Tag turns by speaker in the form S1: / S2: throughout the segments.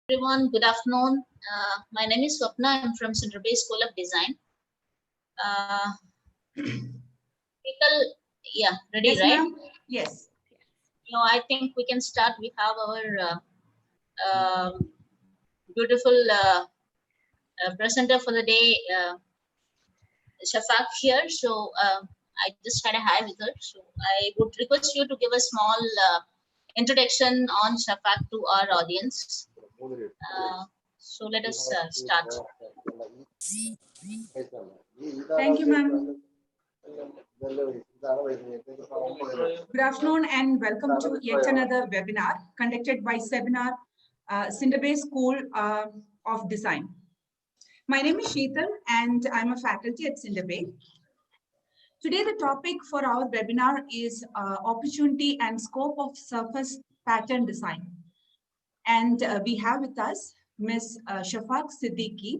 S1: Everyone, good afternoon. My name is Swapna. I'm from Cindrebay School of Design. People, yeah, ready,
S2: Yes,
S1: right?
S2: Yes.
S1: I think we can start. We have our beautiful presenter for the day, Shafaque here. So I just had a hi with her. So I would request you to give a small introduction on Shafaque to our audience. So let us start.
S2: Thank you, ma'am. Good afternoon and welcome to yet another webinar conducted by Cindrebay School of Design. My name is Sheetal and I'm a faculty at Cindrebay. Today, the topic for our webinar is opportunity and scope of surface pattern design. And we have with us Ms. Shafaque Siddiqui,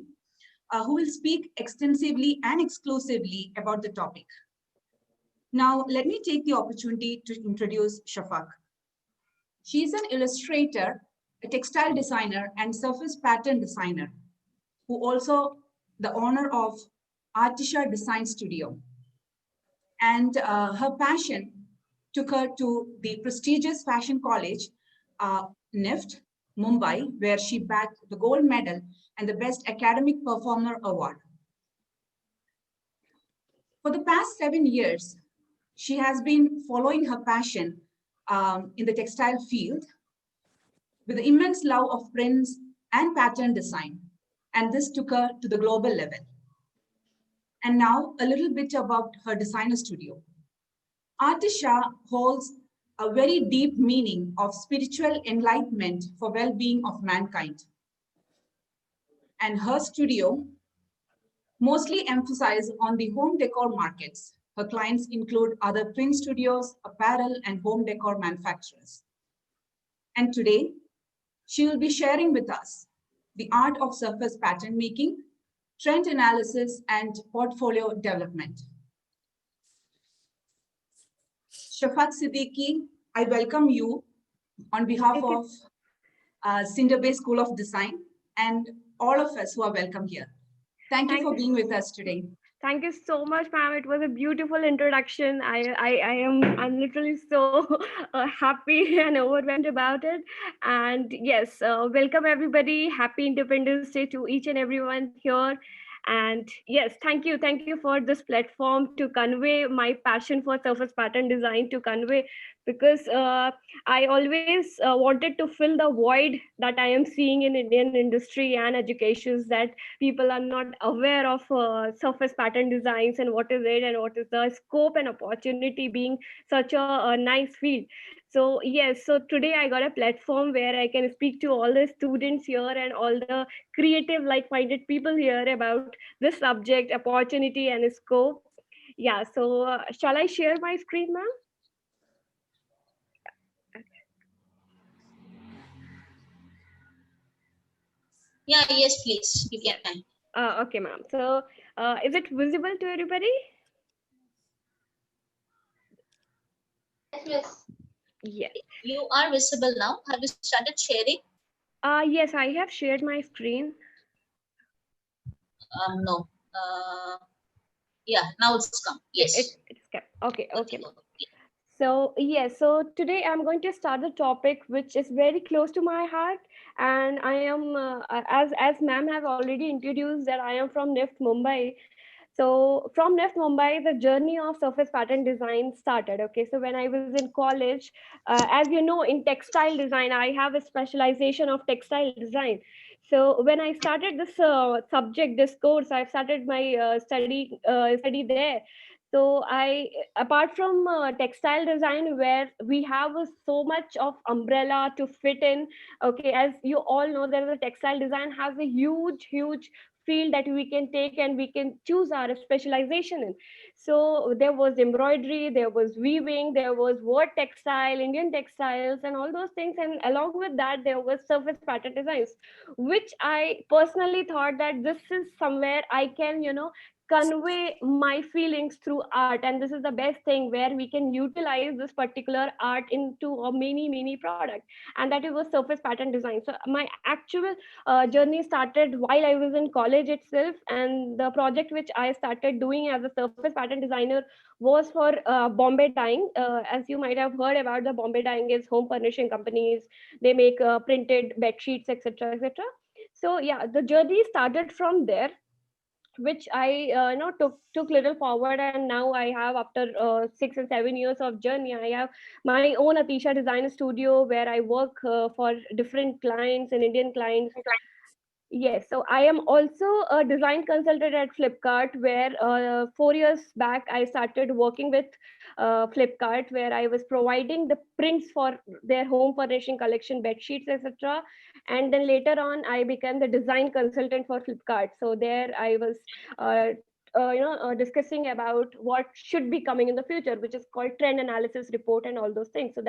S2: who will speak extensively and exclusively about the topic. Now, let me take the opportunity to introduce Shafaque. She is an illustrator, a textile designer, and surface pattern designer, who also the owner of Artisha Design Studio. And her passion took her to the prestigious fashion college, NIFT Mumbai, where she bagged the gold medal and the Best Academic Performer Award. For the past 7 years, she has been following her passion in the textile field with the immense love of prints and pattern design. And this took her to the global level. And now a little bit about her designer studio. Artisha holds a very deep meaning of spiritual enlightenment for well-being of mankind. And her studio mostly emphasizes on the home decor markets. Her clients include other print studios, apparel, and home decor manufacturers. And today, she will be sharing with us the art of surface pattern making, trend analysis, and portfolio development. Shafaque Siddiqui, I welcome you on behalf of Cindrebay School of Design and all of us who are welcome here. Thank you for being with us today.
S3: Thank you so much, ma'am. It was a beautiful introduction. I'm literally so happy and overwhelmed about it. And yes, welcome everybody. Happy Independence Day to each and everyone here. And yes, thank you for this platform to convey my passion for surface pattern design, to convey, because I always wanted to fill the void that I am seeing in Indian industry and educations, that people are not aware of surface pattern designs and what is it and what is the scope and opportunity being such a nice field. So yes, so today I got a platform where I can speak to all the students here and all the creative like-minded people here about this subject, opportunity and scope. Yeah, so shall I share my screen, ma'am?
S1: Yeah, yes, please, you can.
S3: Okay, ma'am. So is it visible to everybody?
S1: Yes.
S3: Yes.
S1: You are visible now. Have you started sharing?
S3: Yes, I have shared my screen.
S1: No. Yeah, now it's come. Yes.
S3: It's kept. Okay. So yes, so today I'm going to start the topic which is very close to my heart, and I am as ma'am have already introduced that I am from NIFT Mumbai. So from NIFT Mumbai, the journey of surface pattern design started. Okay, so when I was in college, as you know, in textile design, I have a specialization of textile design. So when I started this subject, this course, I started my study there. So I, apart from textile design, where we have so much of umbrella to fit in. Okay, as you all know, there is a textile design has a huge field that we can take and we can choose our specialization in. So there was embroidery, there was weaving, there was word textile, Indian textiles, and all those things. And along with that, there was surface pattern designs, which I personally thought that this is somewhere I can, convey my feelings through art. And this is the best thing where we can utilize this particular art into a mini product, and that is was surface pattern design. So my actual journey started while I was in college itself, and the project which I started doing as a surface pattern designer was for Bombay Dyeing. As you might have heard about, the Bombay Dyeing is home furnishing companies. They make printed bed sheets, etc., etc. So yeah, the journey started from there, which I took little forward, and now I have, after 6 and 7 years of journey, I have my own Atisha design studio where I work for different clients and Indian clients. Yes, so I am also a design consultant at Flipkart, where 4 years back I started working with Flipkart, where I was providing the prints for their home furnishing collection, bed sheets, etc. And then later on, I became the design consultant for Flipkart. So there I was, discussing about what should be coming in the future, which is called trend analysis report and all those things. So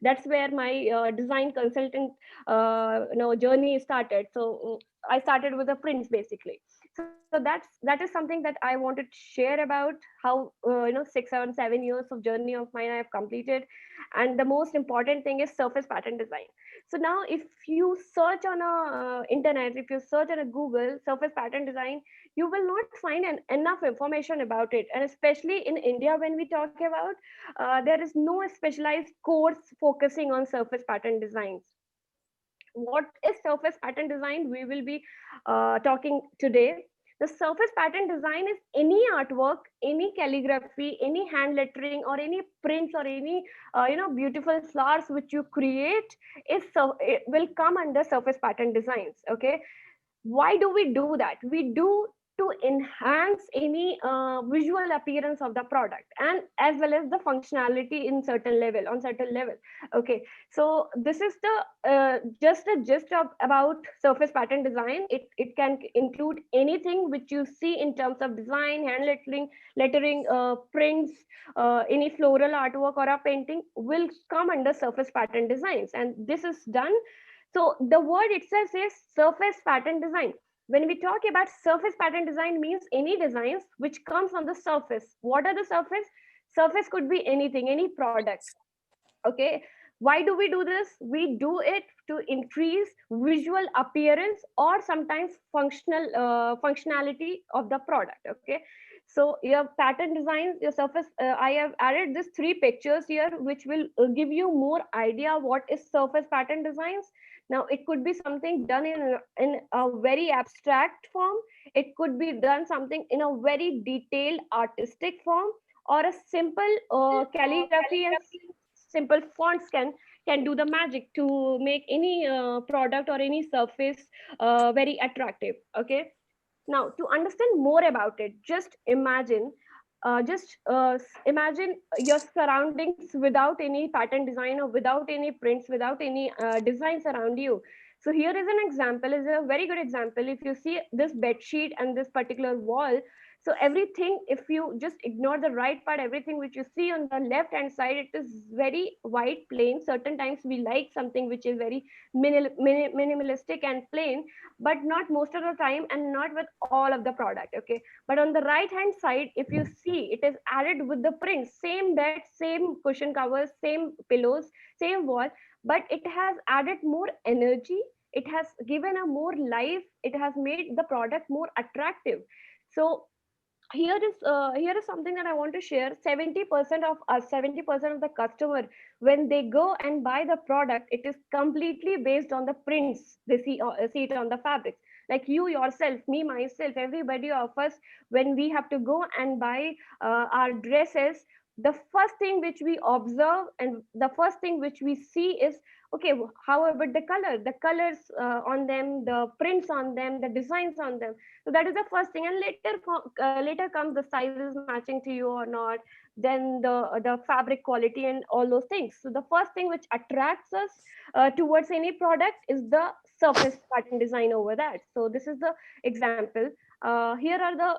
S3: that's where my design consultant journey started. So I started with the prints basically. So that is something that I wanted to share about how 6 7 7 years of journey of mine I have completed. And the most important thing is surface pattern design. So now if you search on a internet, if you search on a Google surface pattern design, you will not find enough information about it. And especially in India, when we talk about, there is no specialized course focusing on surface pattern designs. What is surface pattern design? We will be talking today. The surface pattern design is any artwork, any calligraphy, any hand lettering, or any prints, or any beautiful flowers which you create it will come under surface pattern designs. Okay, why do we do that? We do to enhance any visual appearance of the product, and as well as the functionality in certain level, on certain level. Okay, so this is the just a gist of about surface pattern design. It can include anything which you see in terms of design, hand lettering, prints, any floral artwork or a painting will come under surface pattern designs. And this is done. So the word itself says surface pattern design. When we talk about surface pattern design, means any designs which comes on the surface. What are the surface? Surface could be anything, any product. Okay, why do we do this? We do it to increase visual appearance or sometimes functionality of the product. Okay, so your pattern designs, your surface, I have added this 3 pictures here which will give you more idea what is surface pattern designs. Now it could be something done in a very abstract form. It could be done something in a very detailed artistic form, or a simple calligraphy and simple fonts can do the magic to make any product or any surface very attractive. Okay, now to understand more about it, just imagine your surroundings without any pattern design, or without any prints, without any designs around you. So here is an example, is a very good example. If you see this bed sheet and this particular wall, so everything, if you just ignore the right part, everything which you see on the left hand side, it is very white, plain. Certain times we like something which is very minimalistic and plain, but not most of the time, and not with all of the product. Okay, but on the right hand side, if you see, it is added with the print, same bed, same cushion covers, same pillows, same wall, but it has added more energy, it has given a more life, it has made the product more attractive. So here is something that I want to share. 70% of us, 70% of the customer, when they go and buy the product, it is completely based on the prints they see it on the fabrics. Like you yourself, me myself, everybody of us, when we have to go and buy our dresses, the first thing which we observe and the first thing which we see is, okay, how about the colors on them, the prints on them, the designs on them. So that is the first thing, and later comes the sizes matching to you or not, then the fabric quality and all those things. So the first thing which attracts us towards any product is the surface pattern design over that. So this is the example. Here are the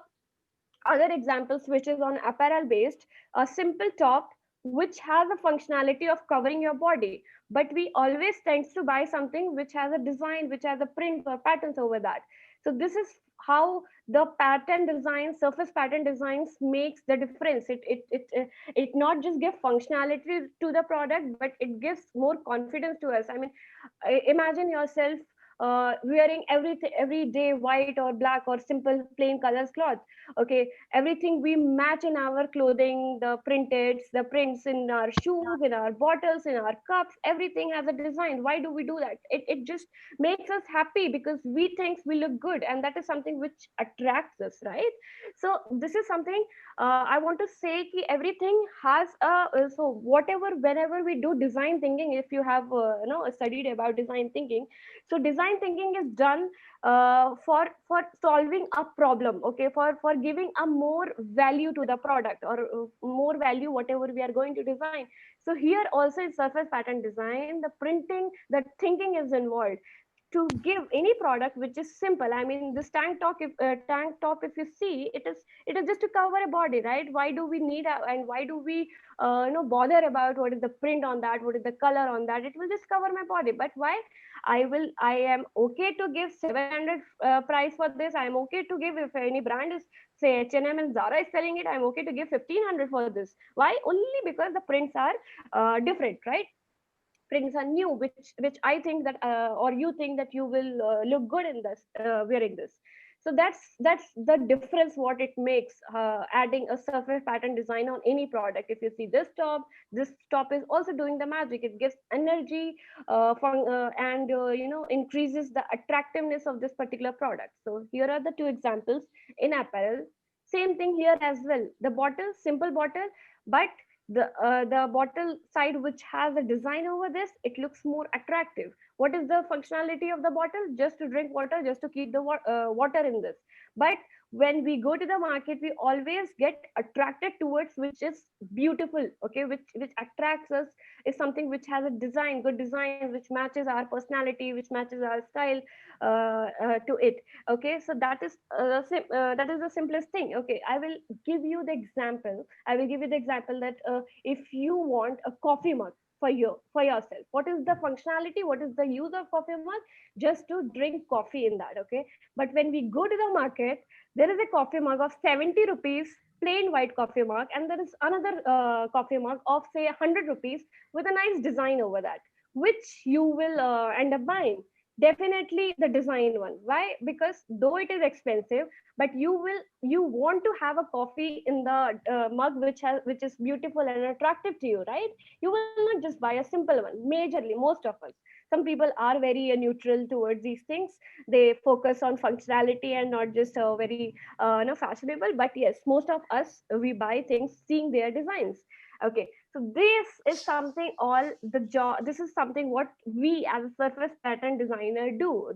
S3: other examples, which is on apparel based. A simple top which has a functionality of covering your body, but we always tends to buy something which has a design, which has a print or patterns over that. So this is how the pattern design, surface pattern designs makes the difference. It not just give functionality to the product, but it gives more confidence to us. I mean, imagine yourself wearing every day white or black or simple plain colors cloth. Okay, everything we match in our clothing, the printed, the prints in our shoes, in our bottles, in our cups, everything has a design. Why do we do that? It just makes us happy because we think we look good, and that is something which attracts us, right? So this is something I want to say ki everything has a so whatever, whenever we do design thinking, if you have studied about design thinking, so design thinking is done for solving a problem, okay, for giving a more value to the product, or more value whatever we are going to design. So here also in surface pattern design, the printing, the thinking is involved to give any product which is simple. I mean, this tank top, if you see, it is just to cover a body, right? Why do we need and why do we bother about what is the print on that, what is the color on that? It will just cover my body. But why I am okay to give 700 price for this. I am okay to give, if any brand is, say, H&M and Zara is selling it, I'm okay to give 1500 for this. Why? Only because the prints are different, right? Prints are new, which I think that or you think that you will look good in this, wearing this. So that's the difference what it makes, adding a surface pattern design on any product. If you see this top is also doing the magic. It gives energy and increases the attractiveness of this particular product. So here are the two examples in apparel. Same thing here as well. The bottle, simple bottle, but the bottle side which has a design over this, it looks more attractive. What is the functionality of the bottle? Just to drink water, just to keep the water in this. But when we go to the market, we always get attracted towards which is beautiful, okay, which attracts us, is something which has a design, good design, which matches our personality, which matches our style to it. Okay, so that is the simplest thing. Okay, I will give you the example. I will give you the example that if you want a coffee mug for yourself, what is the functionality, what is the use of coffee mug? Just to drink coffee in that. Okay, but when we go to the market, there is a coffee mug of 70 rupees, plain white coffee mug, and there is another coffee mug of, say, 100 rupees with a nice design over that. Which you will end up buying? Definitely the design one. Why? Because though it is expensive, but you want to have a coffee in the mug which is beautiful and attractive to you, right? You will not just buy a simple one. Majorly, most of us, some people are very neutral towards these things. They focus on functionality and not just very fashionable. But yes, most of us, we buy things seeing their designs. Okay, so this is something, all the job, this is something what we as a surface pattern designer do.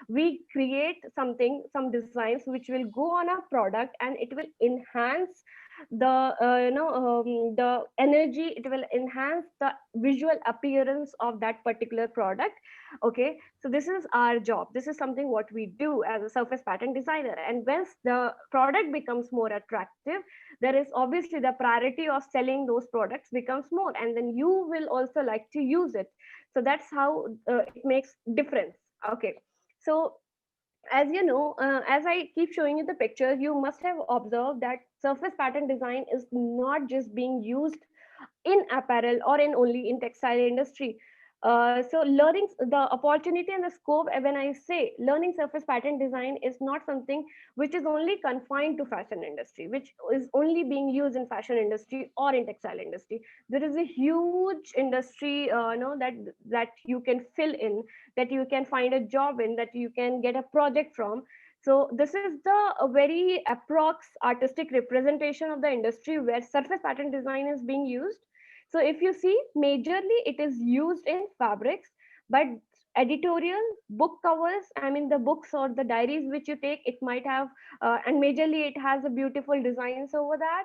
S3: We create something, some designs which will go on our product, and it will enhance the energy, it will enhance the visual appearance of that particular product. Okay, so this is our job, this is something what we do as a surface pattern designer. And once the product becomes more attractive, there is obviously the priority of selling those products becomes more, and then you will also like to use it. So that's how it makes difference. Okay, so as you know, as I keep showing you the pictures, you must have observed that surface pattern design is not just being used in apparel or in only in textile industry. So learning the opportunity and the scope, when I say learning surface pattern design, is not something which is only confined to fashion industry, which is only being used in fashion industry or in textile industry. There is a huge industry that you can fill in, that you can find a job in, that you can get a project from. So this is the a very approx artistic representation of the industry where surface pattern design is being used. So if you see, majorly it is used in fabrics, but editorial, book covers, I mean the books or the diaries which you take, it might have, and majorly it has a beautiful designs over that.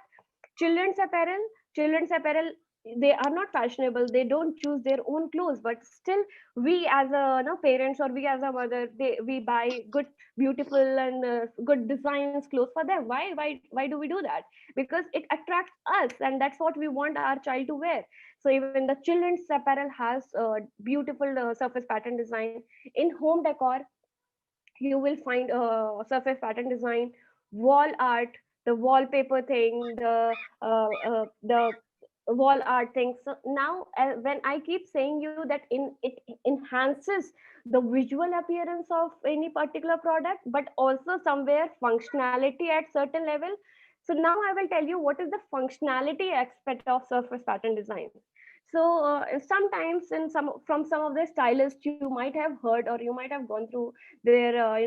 S3: Children's apparel, they are not fashionable, they don't choose their own clothes, but still we as a parents, or we as a mother, we buy good, beautiful and good designs clothes for them. Why do we do that? Because it attracts us, and that's what we want our child to wear. So even the children's apparel has beautiful surface pattern design. In home decor, you will find surface pattern design, wall art, the wallpaper thing, the wall art thing. So now when I keep saying you that it enhances the visual appearance of any particular product, but also somewhere functionality at certain level. So now I will tell you what is the functionality aspect of surface pattern design. So sometimes in some of the stylists you might have heard, or you might have gone through their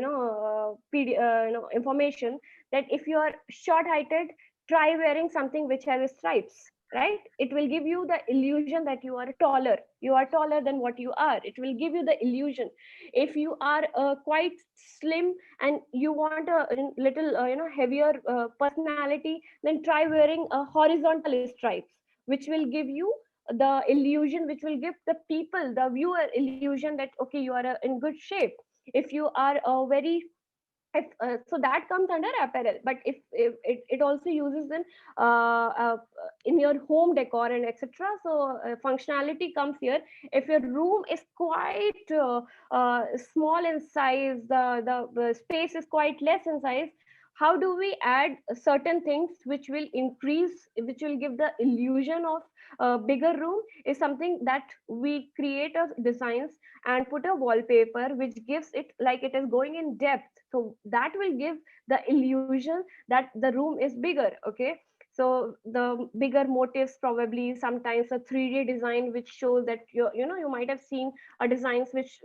S3: information, that if you are short heighted, try wearing something which has stripes, right? It will give you the illusion that you are taller than what you are. It will give you the illusion. If you are quite slim and you want a little heavier personality, then try wearing a horizontal stripes, which will give you the illusion, which will give the people, the viewer, illusion that okay, you are in good shape. If you are very if, so that comes under apparel. But if it also uses in your home decor and etc. So functionality comes here. If your room is quite small in size, the space is quite less in size, how do we add certain things which will increase, which will give the illusion of a bigger room, is something that we create a designs and put a wallpaper which gives it like it is going in depth. So that will give the illusion that the room is bigger. Okay, so the bigger motifs, probably sometimes a 3D design which shows that you might have seen a designs which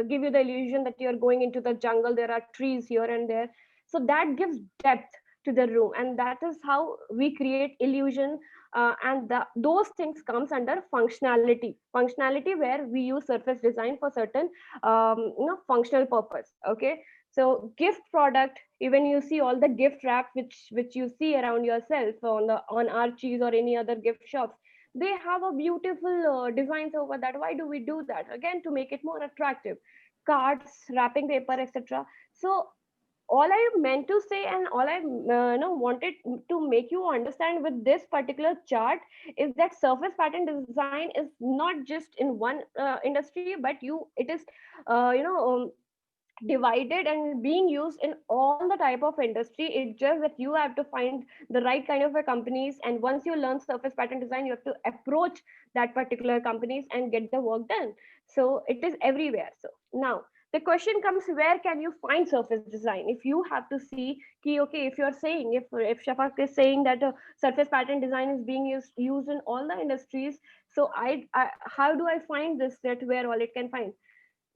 S3: give you the illusion that you're going into the jungle, there are trees here and there. So that gives depth to the room, and that is how we create illusion. And those things comes under functionality, where we use surface design for certain functional purpose. Okay, so gift product, even you see all the gift wrap which you see around yourself on Archie's or any other gift shops, they have a beautiful designs over that. Why do we do that? Again, to make it more attractive. Cards, wrapping paper, etc. So all I meant to say, and all I wanted to make you understand with this particular chart, is that surface pattern design is not just in one industry, but it is divided and being used in all the type of industry. It's just that you have to find the right kind of a companies, and once you learn surface pattern design, you have to approach that particular companies and get the work done. So it is everywhere. So now the question comes, where can you find surface design? If you have to see key, okay, if you're saying, if Shafaque is saying that surface pattern design is being used in all the industries, so I how do I find this, that where all it can find?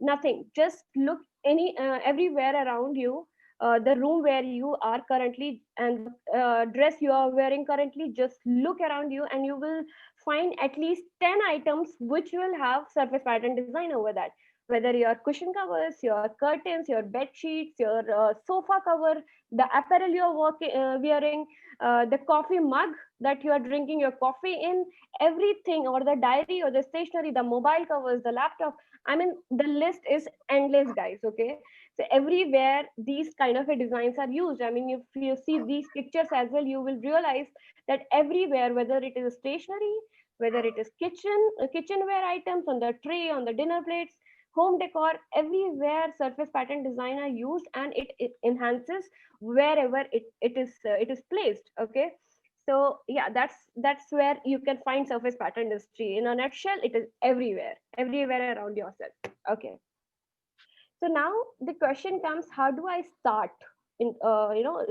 S3: Nothing. Just look everywhere around you, the room where you are currently, and dress you are wearing currently. Just look around you and you will find at least 10 items which will have surface pattern design over that. Whether your cushion covers, your curtains, your bed sheets, your sofa cover, the apparel you're wearing, the coffee mug that you are drinking your coffee in, everything, or the diary or the stationery, the mobile covers, the laptop. I mean, the list is endless, guys. Okay, so everywhere these kind of designs are used. I mean, if you see these pictures as well, you will realize that everywhere, whether it is stationery, whether it is kitchenware items on the tray, on the dinner plates, home decor, everywhere surface pattern design are used, and it enhances wherever it is placed. Okay, so yeah, that's where you can find surface pattern industry. In a nutshell, it is everywhere around yourself. Okay, so now the question comes, how do I start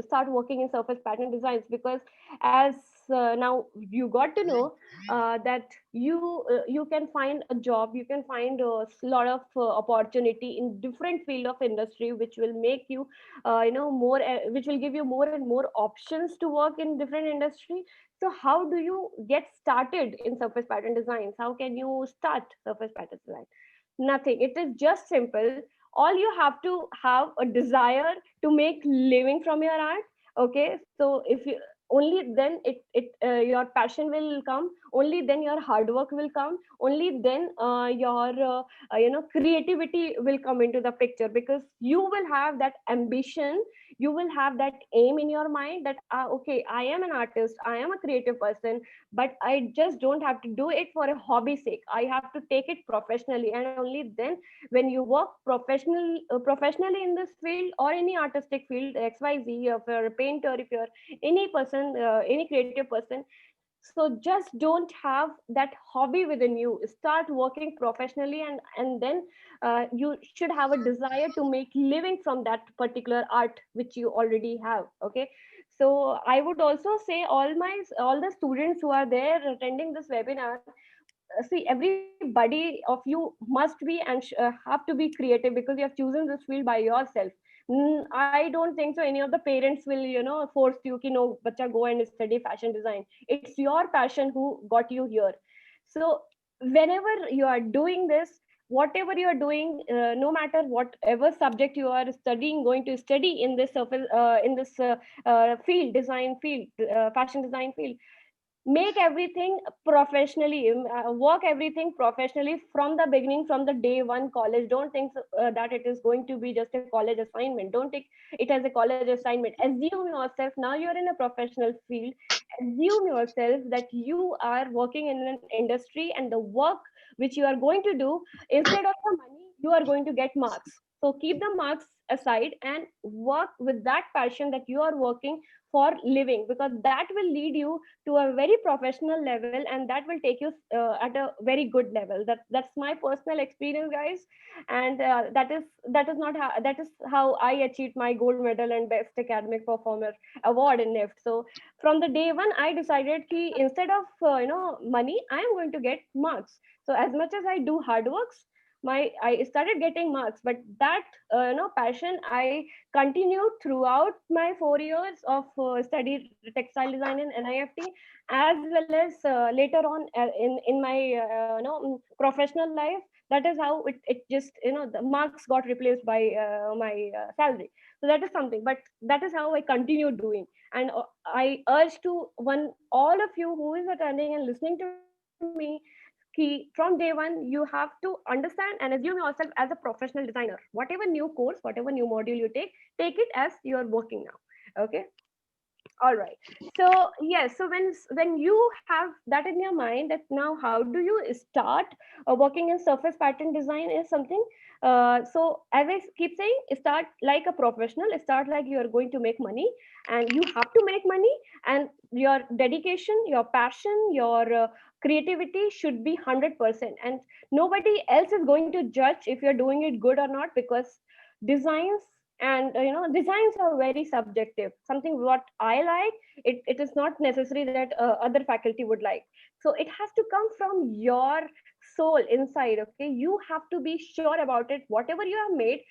S3: start working in surface pattern designs? Because as now you got to know that you can find a job, you can find a lot of opportunity in different field of industry, which will make you more which will give you more and more options to work in different industry. So how do you get started in surface pattern designs? How can you start surface pattern design? Nothing. It is just simple. All you have to have a desire to make living from your art. Okay, so if you only then your passion will come, only then your hard work will come, only then your creativity will come into the picture, because you will have that ambition, you will have that aim in your mind that okay, I am an artist, I am a creative person, but I just don't have to do it for a hobby sake. I have to take it professionally, and only then, when you work professionally in this field or any artistic field, XYZ, if you're a painter, if you're any person, any creative person, so just don't have that hobby within you, start working professionally, and then you should have a desire to make living from that particular art which you already have. Okay, so I would also say all the students who are there attending this webinar, see, everybody of you must be and have to be creative, because you have chosen this field by yourself. I don't think so any of the parents will, force you ki no bacha go and study fashion design. It's your passion who got you here. So whenever you are doing this, whatever you are doing, no matter whatever subject you are studying, going to study in this field, design field, fashion design field, make everything professionally, work everything professionally from the beginning, from the day one college. Don't think that it is going to be just a college assignment. Don't take it as a college assignment. Assume yourself, now you're in a professional field, assume yourself that you are working in an industry, and the work which you are going to do, instead of the money, you are going to get marks. So keep the marks aside and work with that passion that you are working for living, because that will lead you to a very professional level, and that will take you at a very good level. That's my personal experience, guys. And that is not how, that is how I achieved my gold medal and best academic performer award in NIFT. So from the day one, I decided ki instead of money, I am going to get marks. So as much as I do hard works, I started getting marks, but that passion I continued throughout my 4 years of study textile design in NIFT, as well as later on in my professional life. That is how it just, the marks got replaced by my salary. So that is something, but that is how I continued doing. And I urge to one all of you who is attending and listening to me, from day one you have to understand and assume yourself as a professional designer. Whatever new course, whatever new module you take it as you are working now. Okay, all right. So yes, so when you have that in your mind, that now how do you start working in surface pattern design is something. So as I keep saying, start like a professional, start like you are going to make money, and you have to make money, and your dedication, your passion, your creativity should be 100%, and nobody else is going to judge if you're doing it good or not, because designs and designs are very subjective. Something what I like, it is not necessary that other faculty would like. So it has to come from your soul inside. Okay, you have to be sure about it. Whatever you have made,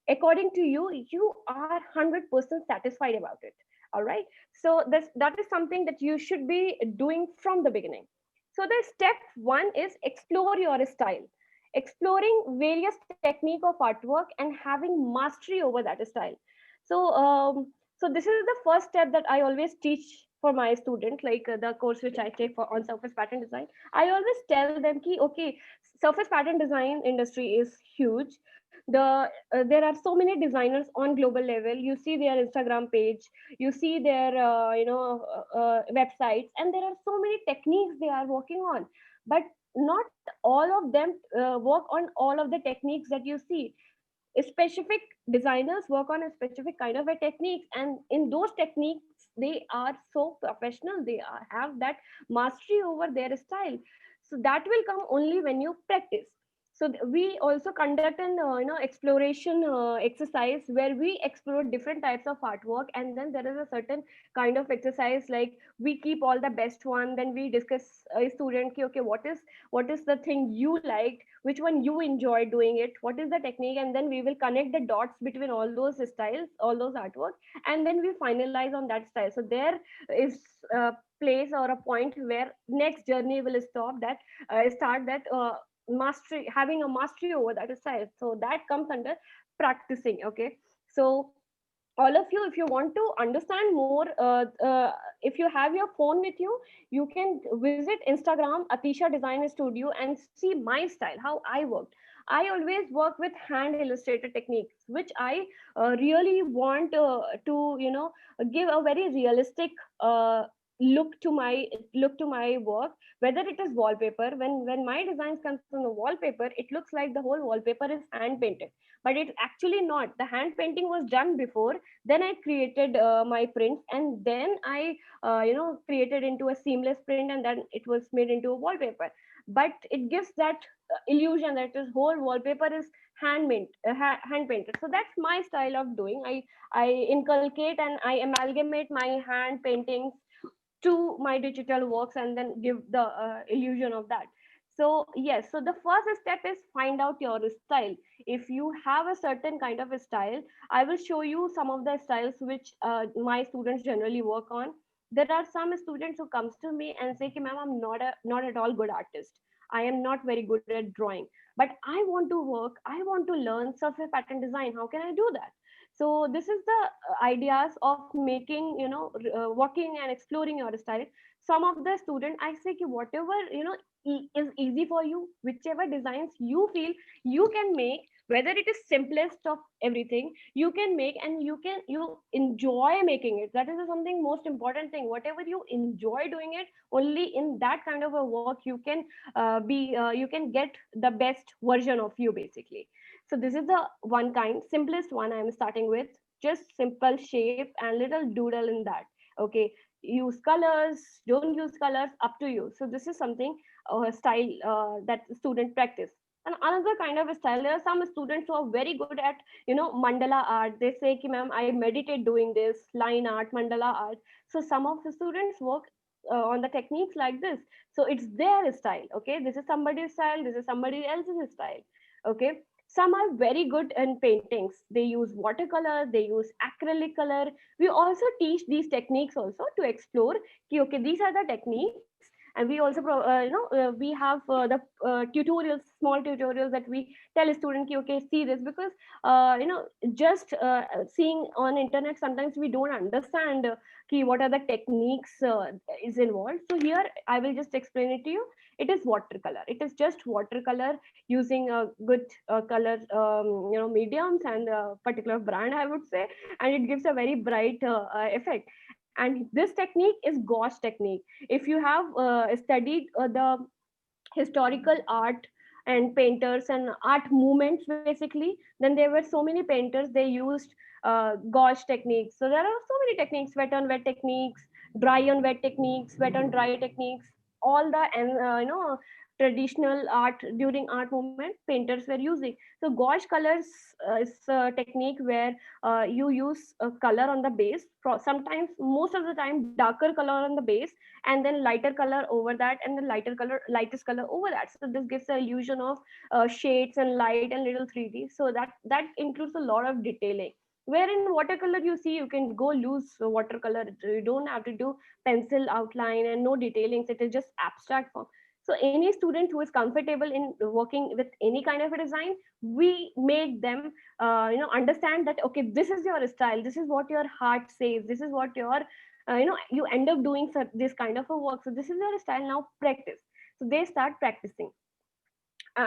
S3: according to you, you are 100% satisfied about it. All right, so that is something that you should be doing from the beginning. So the step one is explore your style, exploring various technique of artwork and having mastery over that style. So this is the first step that I always teach for my student, like the course which I take for on surface pattern design. I always tell them ki okay, surface pattern design industry is huge. There are so many designers on global level. You see their Instagram page, you see their websites, and there are so many techniques they are working on, but not all of them work on all of the techniques that you see. Specific designers work on a specific kind of a techniques, and in those techniques they are so professional, they have that mastery over their style. So that will come only when you practice. So we also conduct an exploration exercise where we explore different types of artwork, and then there is a certain kind of exercise like we keep all the best one, then we discuss a student ki, okay, what is the thing you liked, which one you enjoy doing it, what is the technique, and then we will connect the dots between all those styles, all those artwork, and then we finalize on that style. So there is a place or a point where next journey will start that mastery, having a mastery over that style. So that comes under practicing. Okay, so all of you, if you want to understand more, if you have your phone with you, you can visit Instagram Atisha Design Studio and see my style, how I worked. I always work with hand illustrated techniques, which I really want to, give a very realistic uh, look to my work. Whether it is wallpaper, when my designs comes from the wallpaper, it looks like the whole wallpaper is hand painted, but it's actually not. The hand painting was done before, then I created my prints, and then I created into a seamless print, and then it was made into a wallpaper. But it gives that illusion that this whole wallpaper is hand painted. So that's my style of doing. I inculcate and I amalgamate my hand paintings to my digital works and then give the illusion of that. So yes, so the first step is find out your style. If you have a certain kind of a style, I will show you some of the styles which my students generally work on. There are some students who comes to me and say, ma'am, I'm not at all good artist, I am not very good at drawing, but I want to work, I want to learn surface pattern design, how can I do that? So this is the ideas of making, working and exploring your style. Some of the student, I say ki whatever is easy for you, whichever designs you feel you can make, whether it is simplest of everything you can make, and you enjoy making it. That is something most important thing. Whatever you enjoy doing it, only in that kind of a work you can you can get the best version of you, basically. So this is the one kind, simplest one I'm starting with. Just simple shape and little doodle in that. Okay, use colors, don't use colors, up to you. So this is something style that student practice. And another kind of a style, there are some students who are very good at mandala art. They say ki ma'am, I meditate doing this, line art, mandala art. So some of the students work on the techniques like this. So it's their style. Okay, this is somebody's style, this is somebody else's style. Okay, some are very good in paintings. They use watercolor, they use acrylic color. We also teach these techniques also to explore ki, okay, these are the techniques. And we also we have tutorials, small tutorials, that we tell a student ki, okay, see this, because just seeing on internet, sometimes we don't understand ki what are the techniques is involved. So here I will just explain it to you. It is watercolor, it is just watercolor using a good color mediums and a particular brand, I would say, and it gives a very bright effect. And this technique is gauche technique. If you have studied the historical art and painters and art movements, basically, then there were so many painters, they used gauche techniques. So there are so many techniques: wet on wet techniques, dry on wet techniques, wet on dry techniques, all the and traditional art, during art movement, painters were using. So gouache colors is a technique where you use a color on the base, sometimes, most of the time, darker color on the base, and then lighter color over that, and then lightest color over that. So this gives the illusion of shades and light and little 3D. So that includes a lot of detailing. Where in watercolor, you see, you can go loose watercolor, you don't have to do pencil outline and no detailings, it is just abstract form. So any student who is comfortable in working with any kind of a design, we make them understand that, okay, this is your style, this is what your heart says, this is what your you end up doing this kind of a work, so this is your style, now practice. So they start practicing.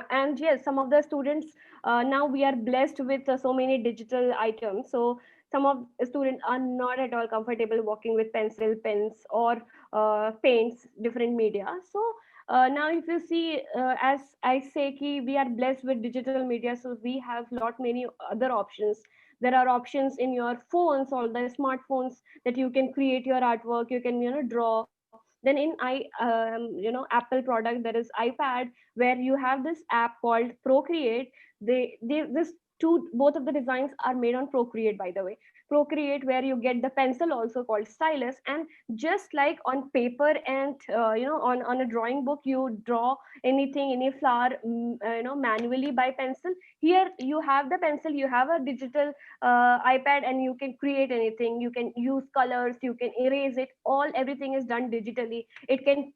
S3: And yes, some of the students, now we are blessed with so many digital items. So some of the students are not at all comfortable working with pencil, pens, or paints, different media. So now if you see, as I say ki, we are blessed with digital media, so we have lot many other options. There are options in your phones, all the smartphones, that you can create your artwork, you can draw. Then in Apple product, there is iPad, where you have this app called Procreate. This two both of the designs are made on Procreate, by the way. Procreate, where you get the pencil also called stylus, and just like on paper and on a drawing book, you draw anything, any flower, manually by pencil. Here you have the pencil, you have a digital iPad, and you can create anything, you can use colors, you can erase it, all everything is done digitally. It can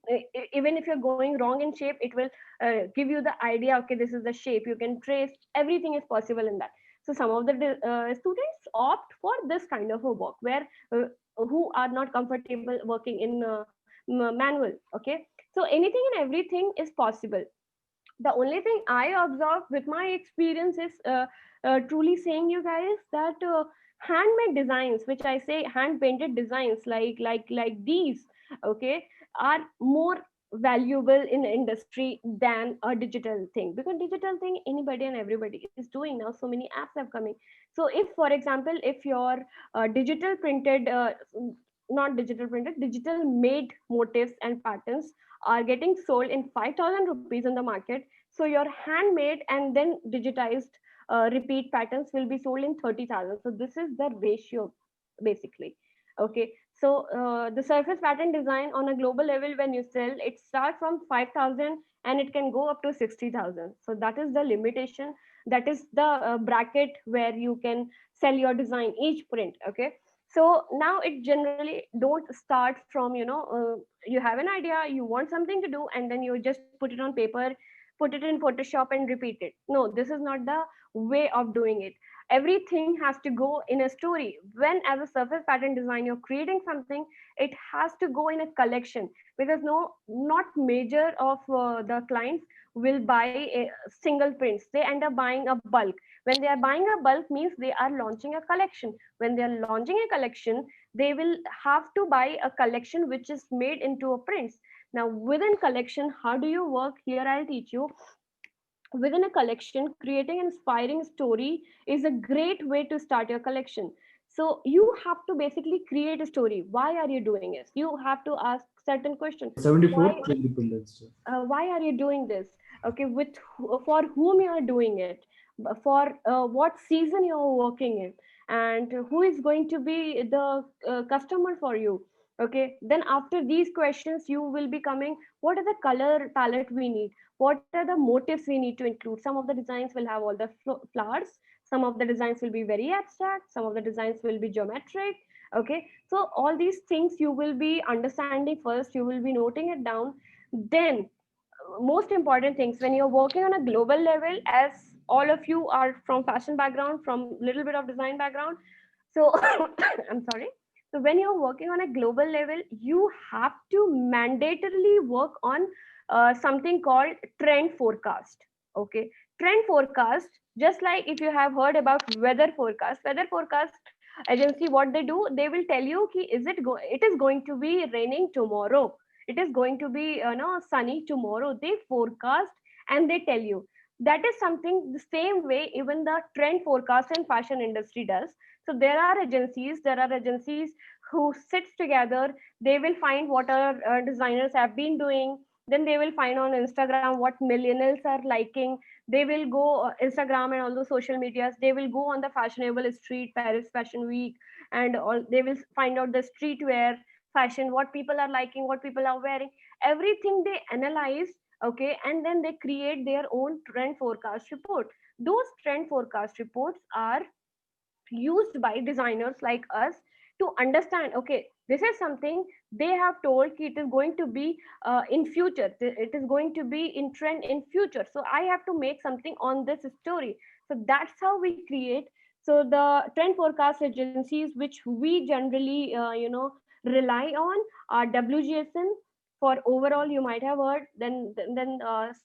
S3: even if you're going wrong in shape, it will give you the idea, okay, this is the shape, you can trace, everything is possible in that. So some of the students opt for this kind of a work where who are not comfortable working in manual. Okay, so anything and everything is possible. The only thing I observe with my experience is truly saying you guys that handmade designs, which I say hand painted designs like these, okay, are more valuable in the industry than a digital thing, because digital thing anybody and everybody is doing now. So many apps have coming. So if, for example, if your digital printed not digital printed, digital made motifs and patterns are getting sold in 5,000 rupees in the market, so your handmade and then digitized repeat patterns will be sold in 30,000. So this is the ratio basically. Okay, so the surface pattern design on a global level, when you sell, it starts from 5,000 and it can go up to 60,000. So that is the limitation. That is the bracket where you can sell your design, each print. Okay, so now it generally don't start from, you have an idea, you want something to do, and then you just put it on paper, put it in Photoshop and repeat it. No, this is not the way of doing it. Everything has to go in a story. When as a surface pattern design you're creating something, it has to go in a collection, because no, not major of the clients will buy a single prints. They end up buying a bulk. When they are buying a bulk means they are launching a collection. When they are launching a collection, they will have to buy a collection which is made into a prints. Now within collection, how do you work? Here I'll teach you. Within a collection, creating an inspiring story is a great way to start your collection. So you have to basically create a story. Why are you doing this? You have to ask certain questions.
S4: 74th Independence Day.
S3: Why are you doing this? Okay, for whom you are doing it, for what season you are working in, and who is going to be the customer for you. Okay, then after these questions you will be coming, what are the color palette we need, what are the motifs we need to include. Some of the designs will have all the flowers, some of the designs will be very abstract, some of the designs will be geometric. Okay, so all these things you will be understanding first, you will be noting it down. Then most important things, when you're working on a global level, as all of you are from fashion background, from little bit of design background, so I'm sorry. So when you're working on a global level, you have to mandatorily work on something called trend forecast. Okay, trend forecast, just like if you have heard about weather forecast agency, what they do, they will tell you ki, it is going to be raining tomorrow, it is going to be sunny tomorrow. They forecast and they tell you. That is something the same way even the trend forecast and fashion industry does. So there are agencies who sits together. They will find what our designers have been doing. Then they will find on Instagram what millennials are liking. They will go Instagram and all those social medias. They will go on the fashionable street, Paris Fashion Week, and all. They will find out the streetwear fashion, what people are liking, what people are wearing. Everything they analyze. Okay, and then they create their own trend forecast report. Those trend forecast reports are used by designers like us to understand, okay, this is something they have told it is going to be in future, it is going to be in trend in future, so I have to make something on this story. So that's how we create. So the trend forecast agencies which we generally rely on are WGSN. For overall, you might have heard. Then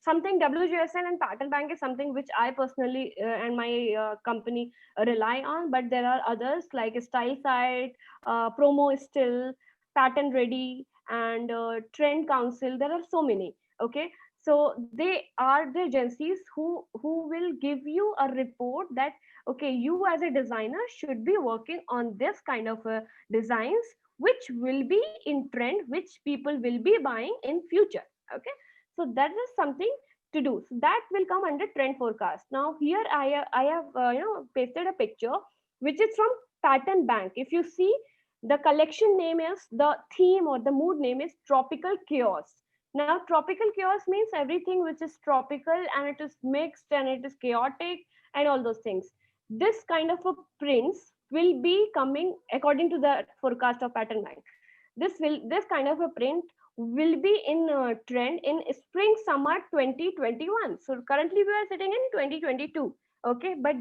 S3: something WGSN and Pattern Bank is something which I personally and my company rely on. But there are others like Style Site, Promo Still, Pattern Ready, and Trend Council. There are so many. Okay, so they are the agencies who will give you a report that, okay, you as a designer should be working on this kind of designs which will be in trend, which people will be buying in future. Okay, so that is something to do. So that will come under trend forecast. Now here I have pasted a picture which is from Pattern Bank. If you see, the collection name is, the theme or the mood name is Tropical Chaos. Now tropical chaos means everything which is tropical and it is mixed and it is chaotic and all those things. This kind of a prints will be coming according to the forecast of Pattern Bank. This kind of a print will be in trend in spring summer 2021. So currently we are sitting in 2022. Okay, but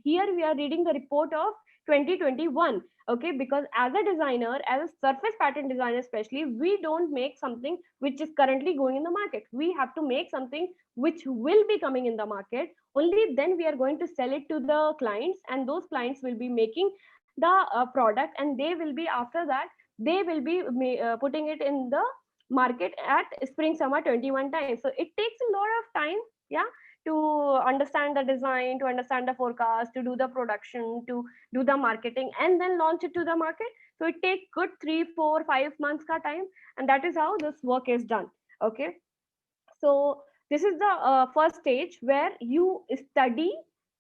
S3: here we are reading the report of 2021. Okay, because as a designer, as a surface pattern designer especially, we don't make something which is currently going in the market. We have to make something which will be coming in the market. Only then we are going to sell it to the clients, and those clients will be making the product, and they will be, after that, they will be putting it in the market at spring summer 21 times. So it takes a lot of time, yeah, to understand the design, to understand the forecast, to do the production, to do the marketing, and then launch it to the market. So it takes good 3, 4, 5 months ka time, and that is how this work is done. Okay, so this is the first stage where you study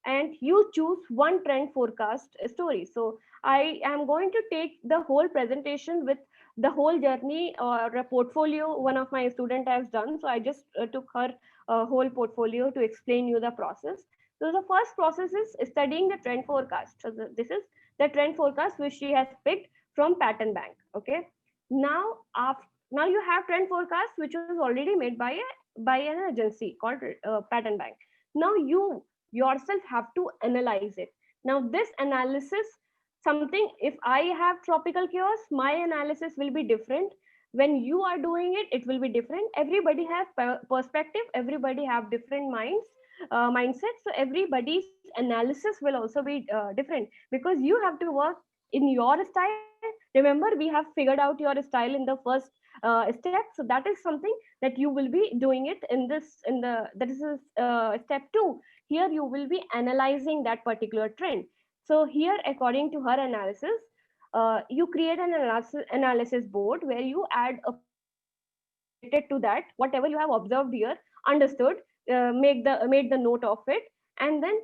S3: and you choose one trend forecast story. So I am going to take the whole presentation with the whole journey or a portfolio one of my student has done. So I just took her whole portfolio to explain you the process. So the first process is studying the trend forecast. So this is the trend forecast which she has picked from Pattern Bank. Okay, now after, now you have trend forecast which was already made by an agency called Pattern Bank. Now you yourself have to analyze it. Now this analysis, something, if I have tropical chaos, my analysis will be different. When you are doing it, it will be different. Everybody has perspective, everybody have different minds, mindsets. So everybody's analysis will also be different, because you have to work in your style. Remember, we have figured out your style in the first step. So that is something that you will be doing it in this, in the, that is step 2. Here you will be analyzing that particular trend. So here, according to her analysis, you create an analysis board where you add a picture related to that, whatever you have observed here, understood, made the note of it, and then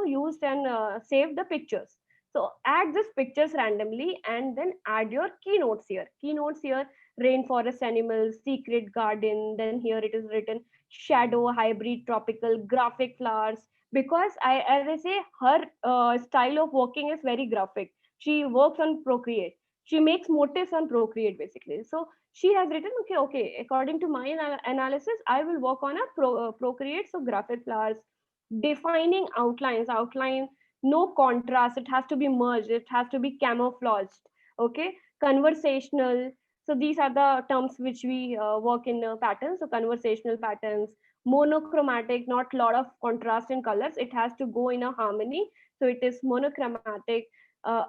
S3: used and saved the pictures. So add these pictures randomly, and then add your keynotes here. Keynotes here: rainforest animals, secret garden. Then here it is written shadow, hybrid, tropical, graphic flowers. Because as I say, her style of working is very graphic. She works on Procreate. She makes motifs on Procreate basically. So she has written, okay, according to my analysis, I will work on a Procreate. So graphic flowers, defining outlines, outline, no contrast, it has to be merged, it has to be camouflaged. Okay, conversational. So these are the terms which we work in patterns. So conversational patterns, monochromatic, not lot of contrast in colors, it has to go in a harmony. So it is monochromatic. uh,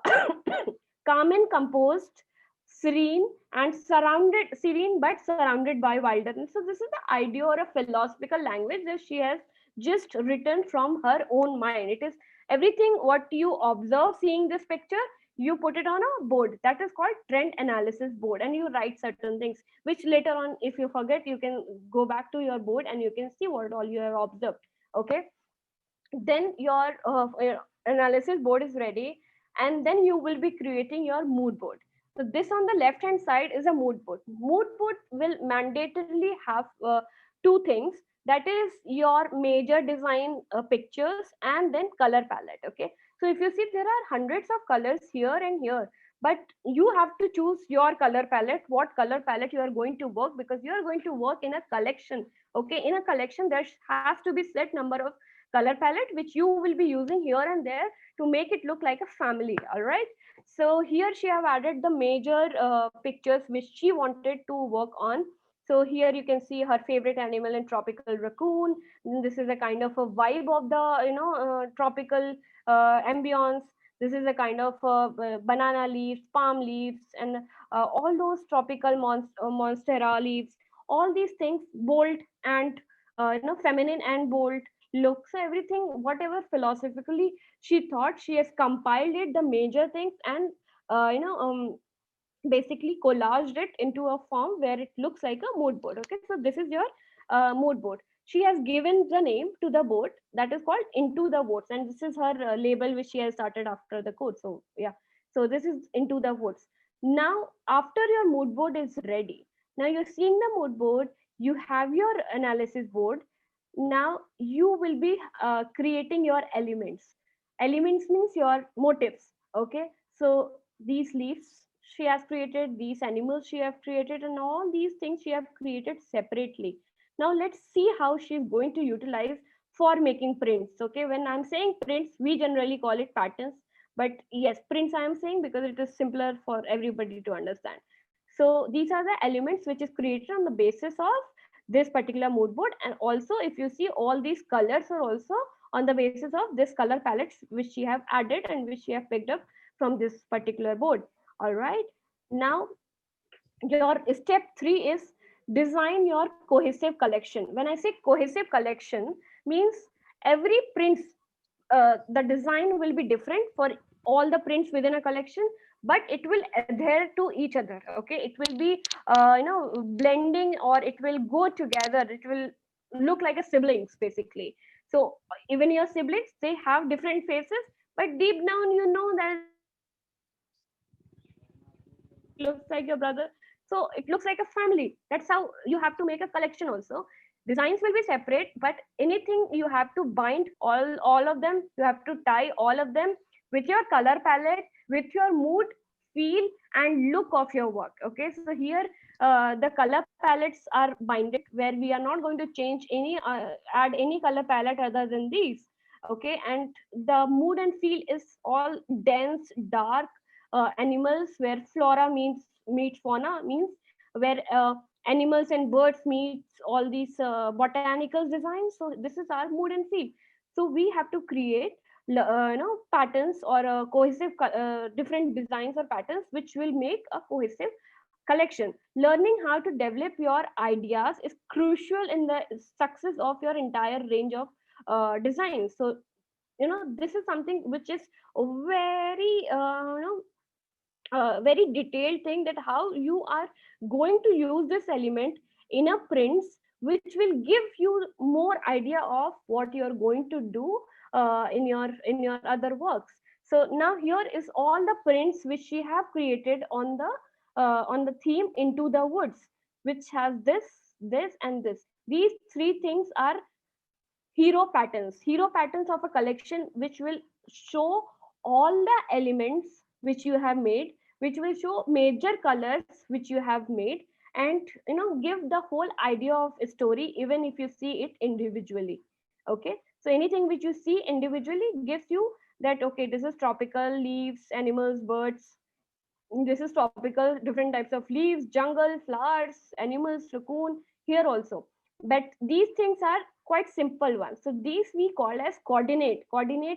S3: Calm and composed, serene, and surrounded, serene but surrounded by wilderness. So this is the idea or a philosophical language that she has just written from her own mind. It is everything what you observe seeing this picture, you put it on a board, that is called trend analysis board, and you write certain things which later on, if you forget, you can go back to your board and you can see what all you have observed. Okay, then your analysis board is ready, and then you will be creating your mood board. So this on the left hand side is a mood board. Mood board will mandatorily have two things, that is your major design pictures and then color palette. Okay, so if you see, there are hundreds of colors here and here, but you have to choose your color palette, what color palette you are going to work, because you are going to work in a collection. Okay, in a collection there has to be set number of color palette which you will be using here and there to make it look like a family. All right, so here she have added the major pictures which she wanted to work on. So here you can see her favorite animal in tropical raccoon. This is a kind of a vibe of the tropical ambience. This is a kind of banana leaves, palm leaves, and all those tropical monstera leaves. All these things bold and feminine and bold look. So everything, whatever philosophically she thought, she has compiled it, the major things, and uh, you know um, basically collaged it into a form where it looks like a mood board. Okay, so this is your mood board. She has given the name to the board, that is called Into the Woods, and this is her label which she has started after the code. So yeah, so this is Into the Woods. Now after your mood board is ready, now you're seeing the mood board, you have your analysis board. Now you will be creating your elements. Elements means your motifs. Okay, so these leaves she has created, these animals she have created, and all these things she have created separately. Now let's see how she's going to utilize for making prints. Okay, when I'm saying prints, we generally call it patterns, but yes, prints I am saying because it is simpler for everybody to understand. So these are the elements which is created on the basis of this particular mood board. And also if you see, all these colors are also on the basis of this color palettes which she have added and which she have picked up from this particular board. All right, now your step 3 is design your cohesive collection. When I say cohesive collection, means every prints, the design will be different for all the prints within a collection, but it will adhere to each other. Okay, it will be blending, or it will go together, it will look like a siblings basically. So even your siblings, they have different faces, but deep down you know that it looks like your brother. So it looks like a family. That's how you have to make a collection also. Designs will be separate, but anything you have to bind all of them, you have to tie all of them with your color palette, with your mood, feel and look of your work. Okay, so here the color palettes are binded, where we are not going to change any add any color palette other than these. Okay, and the mood and feel is all dense, dark, animals, where flora means meet fauna, means where animals and birds meets all these botanicals designs. So this is our mood and feel. So we have to create patterns or cohesive different designs or patterns which will make a cohesive collection. Learning how to develop your ideas is crucial in the success of your entire range of designs. So this is something which is very very detailed thing, that how you are going to use this element in a prints, which will give you more idea of what you're going to do in your other works. So now here is all the prints which she have created on the theme Into the Woods, which has this and this. These three things are hero patterns of a collection, which will show all the elements which you have made, which will show major colors which you have made, and give the whole idea of a story even if you see it individually. Okay, so anything which you see individually gives you that, okay, this is tropical leaves, animals, birds. This is tropical, different types of leaves, jungle, flowers, animals, raccoon, here also. But these things are quite simple ones. So these we call as coordinate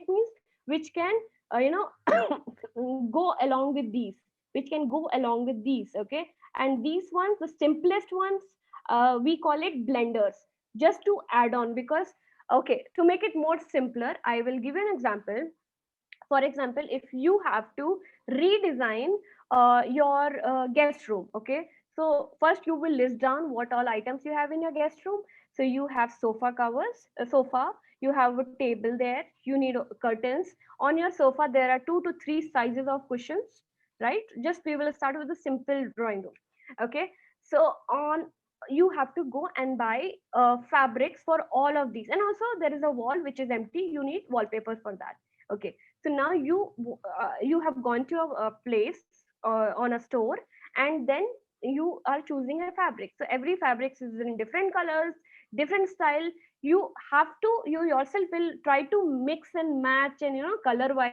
S3: means which can go along with these, okay. And these ones, the simplest ones, we call it blenders. Just to add on, because okay, to make it more simpler, I will give you an example. For example, if you have to redesign your guest room, okay, so first you will list down what all items you have in your guest room. So you have sofa covers, a sofa, you have a table there, you need curtains. On your sofa there are 2 to 3 sizes of cushions, right? Just we will start with a simple drawing room. Okay, so on, you have to go and buy fabrics for all of these, and also there is a wall which is empty, you need wallpapers for that. Okay, so now you have gone to a place on a store, and then you are choosing a fabric. So every fabric is in different colors, different style. You yourself will try to mix and match, and color wise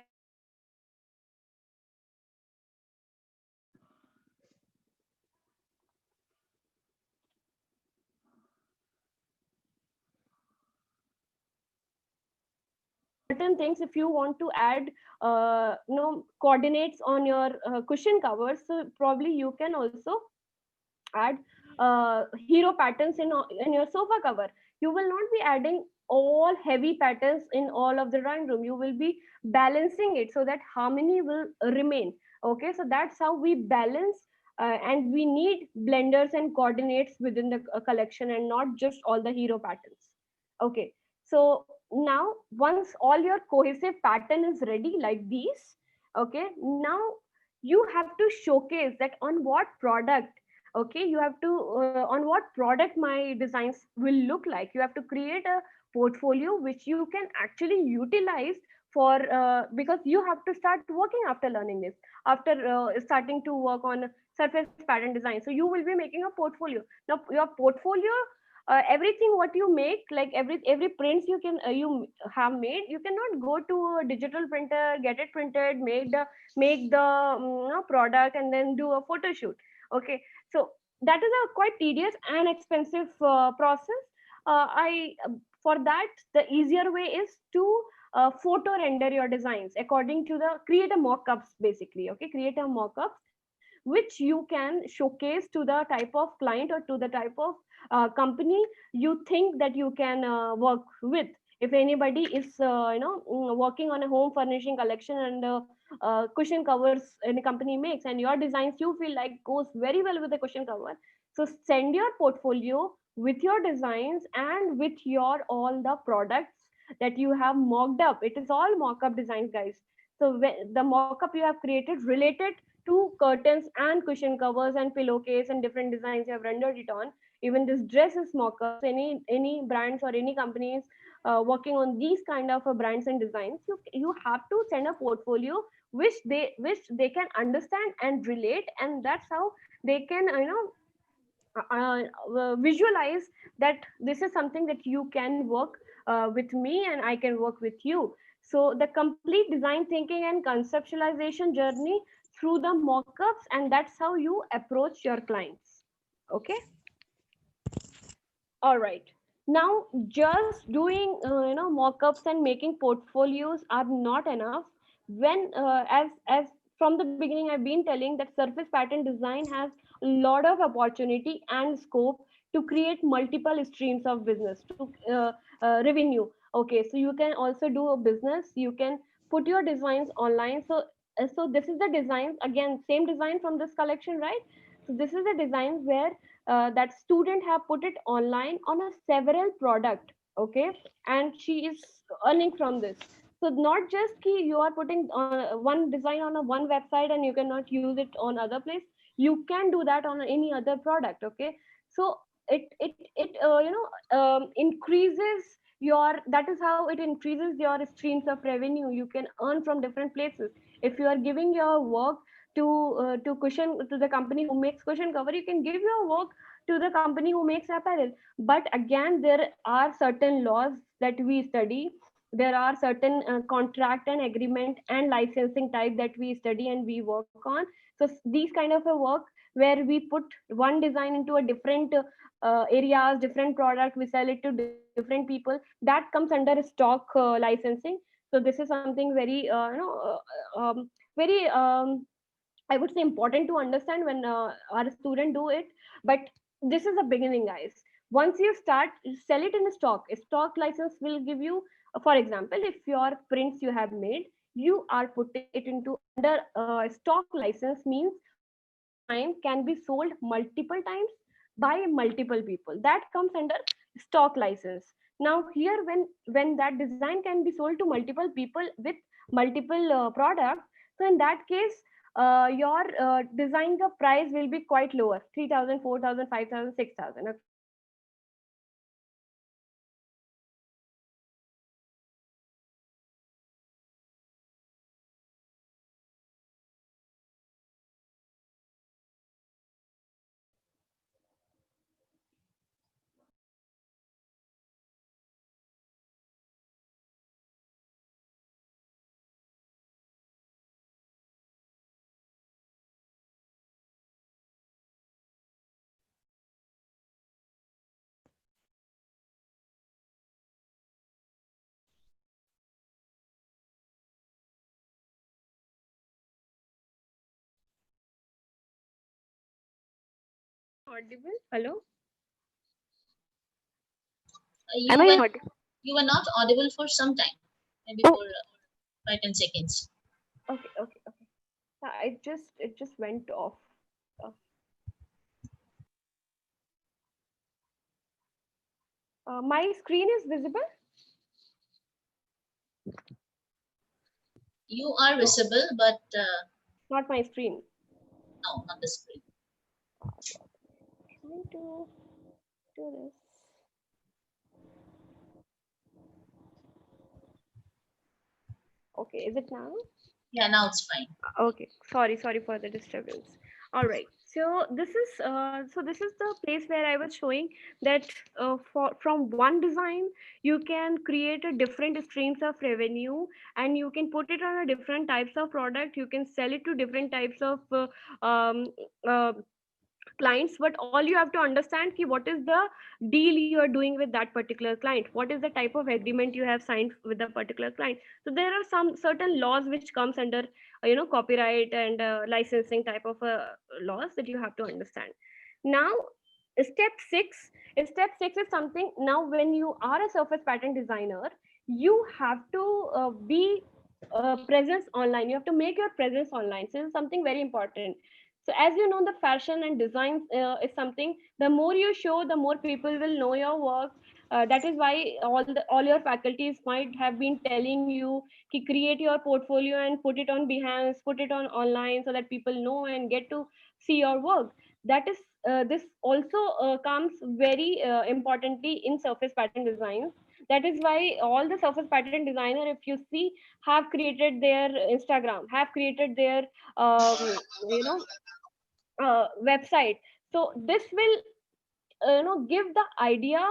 S3: certain things. If you want to add coordinates on your cushion covers, so probably you can also add hero patterns in your sofa cover. You will not be adding all heavy patterns in all of the drawing room. You will be balancing it so that harmony will remain. Okay, so that's how we balance, and we need blenders and coordinates within the collection, and not just all the hero patterns. Okay, so now once all your cohesive pattern is ready like these, okay, now you have to showcase that on what product. Okay, you have to on what product my designs will look like. You have to create a portfolio which you can actually utilize for because you have to start working after learning this, after starting to work on surface pattern design. So you will be making a portfolio. Now your portfolio everything what you make, like every prints you can you have made, you cannot go to a digital printer, get it printed, make the product and then do a photo shoot. Okay, so that is a quite tedious and expensive process. I For that, the easier way is to photo render your designs according to the create a mock-ups basically. Okay, create a mock-ups which you can showcase to the type of client or to the type of company you think that you can work with. If anybody is working on a home furnishing collection and cushion covers any company makes, and your designs you feel like goes very well with the cushion cover, so send your portfolio with your designs and with your all the products that you have mocked up. It is all mock-up designs, guys. So the mock-up you have created related to curtains and cushion covers and pillowcase and different designs you have rendered it on. Even this dress is mock-ups. Any brands or any companies working on these kind of brands and designs, you have to send a portfolio which they can understand and relate, and that's how they can visualize that this is something that you can work with me and I can work with you. So the complete design thinking and conceptualization journey through the mock-ups, and that's how you approach your clients. Okay, all right. Now just doing mock-ups and making portfolios are not enough. When as from the beginning I've been telling that surface pattern design has a lot of opportunity and scope to create multiple streams of business to revenue. Okay, so you can also do a business, you can put your designs online. So this is the designs, again same design from this collection, right? So this is the designs where that student have put it online on a several product. Okay, and she is earning from this. So not just ki you are putting one design on a one website and you cannot use it on other place, you can do that on any other product. Okay, so it increases your, that is how it increases your streams of revenue you can earn from different places. If you are giving your work to the company who makes cushion cover, you can give your work to the company who makes apparel. But again, there are certain laws that we study. There are certain contract and agreement and licensing type that we study and we work on. So these kind of a work where we put one design into a different areas, different product, we sell it to different people, that comes under stock licensing. So this is something very very I would say important to understand when our student do it. But this is the beginning, guys. Once you start, sell it in a stock. A stock license will give you, for example, if your prints you have made, you are putting it into under stock license, means one design can be sold multiple times by multiple people. That comes under stock license. Now here, when that design can be sold to multiple people with multiple products, so in that case your design the price will be quite lower, 3,000, 4,000, 5,000, 6,000. Okay, audible? Hello,
S1: You
S3: am I
S1: were
S3: audible?
S1: you were not audible for some time, maybe
S3: Oh,
S1: for 5-10 seconds.
S3: okay, okay, okay. It just went off. Uh, my screen is visible,
S1: You are visible, but
S3: not my screen.
S1: no, not the screen.
S3: Trying to do this. Okay, is it now?
S1: Yeah, now it's fine.
S3: Okay, sorry for the disturbance. All right, So this is the place where I was showing that from one design you can create a different streams of revenue, and you can put it on a different types of product. You can sell it to different types of um, uh, clients, but all you have to understand ki what is the deal you are doing with that particular client, what is the type of agreement you have signed with the particular client. So there are some certain laws which comes under copyright and licensing type of laws that you have to understand. Now step 6 step 6 is something. Now when you are a surface pattern designer, you have to be presence online. You have to make your presence online. So this is something very important. So as you know, the fashion and design is something, the more you show, the more people will know your work. That is why all your faculties might have been telling you to create your portfolio and put it on Behance, put it on online, so that people know and get to see your work. That is this also comes very importantly in surface pattern designs. That is why all the surface pattern designer, if you see, have created their Instagram, have created their you know website. So this will give the idea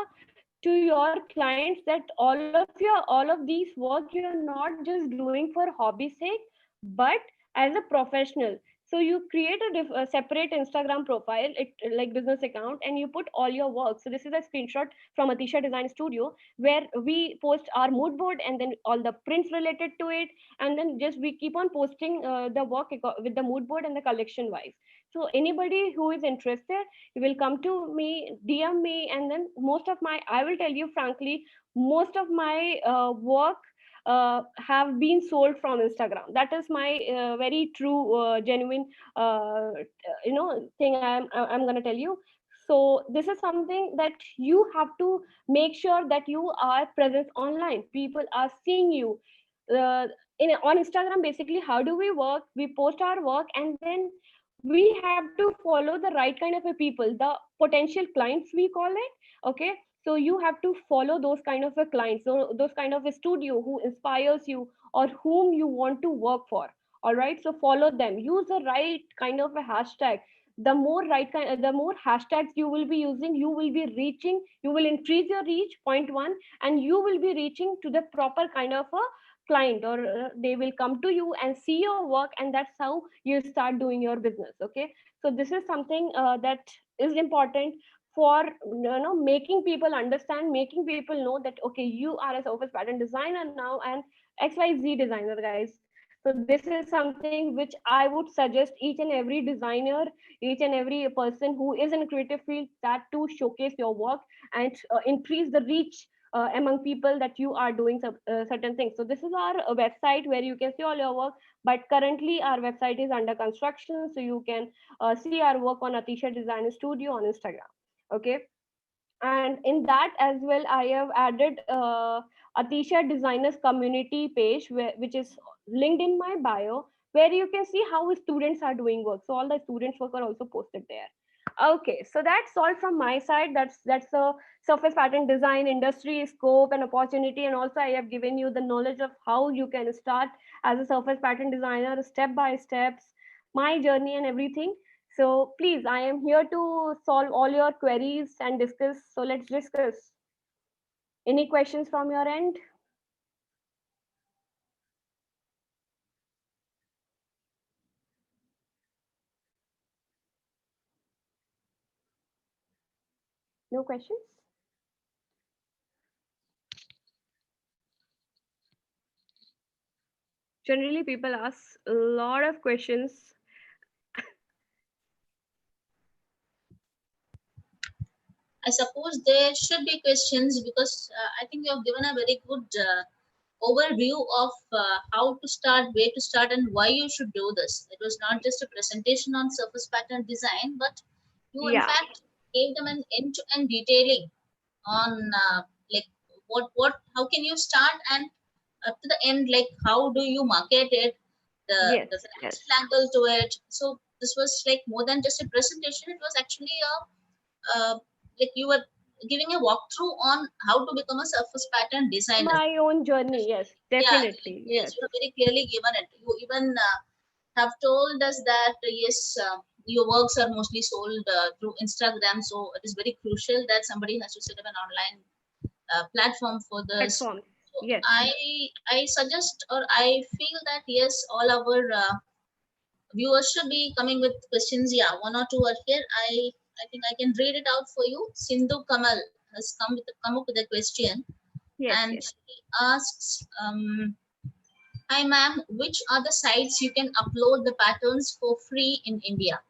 S3: to your clients that all of these work you're not just doing for hobby sake, but as a professional. So you create a separate Instagram profile, like business account, and you put all your work. So this is a screenshot from Atisha Design Studio, where we post our mood board and then all the prints related to it, and then just we keep on posting the work with the mood board and the collection wise. So anybody who is interested, you will come to me, DM me, and then most of my, I will tell you frankly, most of my work have been sold from Instagram. That is my very true, genuine, thing. I'm gonna tell you. So this is something that you have to make sure that you are present online. People are seeing you. Uh, on Instagram, basically, how do we work? We post our work, and then we have to follow the right kind of a people, the potential clients we call it. Okay, so you have to follow those kind of a clients, so those kind of a studio who inspires you or whom you want to work for. All right, so follow them, use the right kind of a hashtag. The more the more hashtags you will be using, you will be reaching, you will increase your reach, point one, and you will be reaching to the proper kind of a client, or they will come to you and see your work, and that's how you start doing your business. Okay, so this is something that is important for making people understand, making people know that okay, you are a surface pattern designer now, and XYZ designer, guys. So this is something which I would suggest each and every designer, each and every person who is in a creative field, that to showcase your work and increase the reach among people that you are doing certain things. So this is our website where you can see all your work, but currently our website is under construction, so you can see our work on Atisha Design Studio on Instagram. Okay, and in that as well, I have added Atisha Designers community page, which is linked in my bio, where you can see how students are doing work. So all the students work are also posted there. Okay, so that's all from my side. That's a surface pattern design industry scope and opportunity, and also I have given you the knowledge of how you can start as a surface pattern designer, step by steps, my journey and everything. So please, I am here to solve all your queries and discuss. So let's discuss. Any questions from your end? No questions? Generally, people ask a lot of questions.
S1: I suppose there should be questions because I think you have given a very good overview of how to start, where to start, and why you should do this. It was not just a presentation on surface pattern design, but you in
S3: Yeah.
S1: fact gave them an end-to-end detailing on like how can you start, and up to the end, like how do you market it,
S3: Yes.
S1: the
S3: Yes.
S1: financial angle to it. So this was like more than just a presentation. It was actually a like you were giving a walkthrough on how to become a surface pattern designer.
S3: My own journey. Yes,
S1: Yeah,
S3: definitely.
S1: yes,
S3: Yes.
S1: you have very clearly given it. You even have told us that yes, your works are mostly sold through Instagram, so it is very crucial that somebody has to set up an online platform for this.
S3: Platform.
S1: So
S3: Yes.
S1: I suggest, or I feel that yes, all our viewers should be coming with questions. Yeah, one or two are here. I think I can read it out for you. Sindhu Kamal has come up with a question,
S3: Yes.
S1: and
S3: Yes.
S1: she asks, "Hi, ma'am. Which are the sites you can upload the patterns for free in India?"